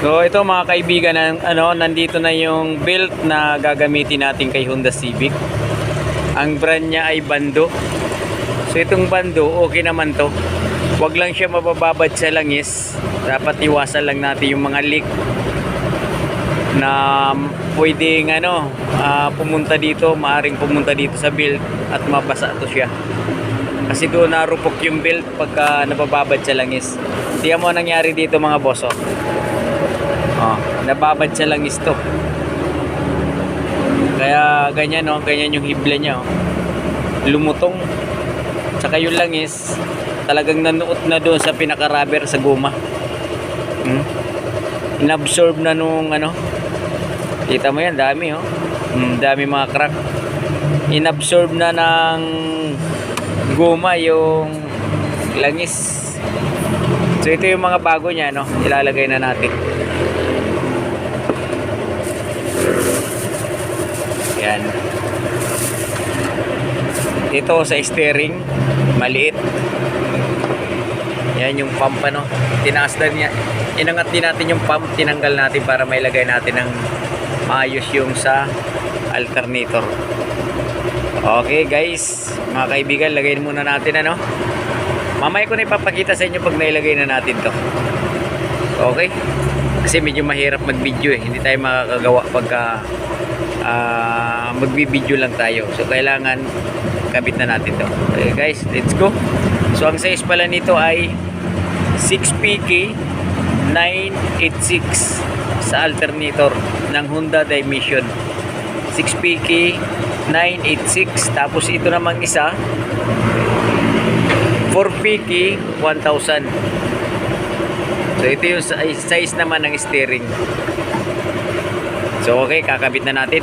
So ito mga kaibigan, nandito na yung belt na gagamitin natin kay Honda Civic. Ang brand niya ay Bando. So itong Bando, okay naman to. Huwag lang siya mabababad sa langis. Dapat iwasan lang natin yung mga leak na pwedeng pumunta dito, maaring pumunta dito sa belt at mabasa to siya. Kasi doon narupok yung belt pagka nabababad sa langis. Tingnan mo nangyari dito mga boss. Nababad sa langis to. Kaya ganyan ganyan yung hibla niya. Lumutong. Saka yung langis talagang nanuot na doon sa pinaka-rubber sa guma. Inabsorb na nung kita mo yan, dami dami mga crack. Inabsorb na ng guma yung langis. So ito yung mga bago niya, ilalagay na natin. Yan. Ito sa steering, maliit. Yan yung pump tinaas na niya. Inangat din natin yung pump, tinanggal natin para mailagay natin ng maayos yung sa alternator. Okay guys, mga kaibigan, lagayin muna natin mamaya ko na ipapakita sa inyo pag nailagay na natin to. Okay? Kasi medyo mahirap mag-video hindi tayo makakagawa pagka magbibideo lang tayo. So kailangan kabit na natin to. Okay guys, let's go. So ang size pala nito ay 6PK 986 sa alternator ng Honda Dimension. 6PK 986. Tapos ito namang isa 4PK 1000. So ito yung size naman ng steering. So okay, kakabit na natin.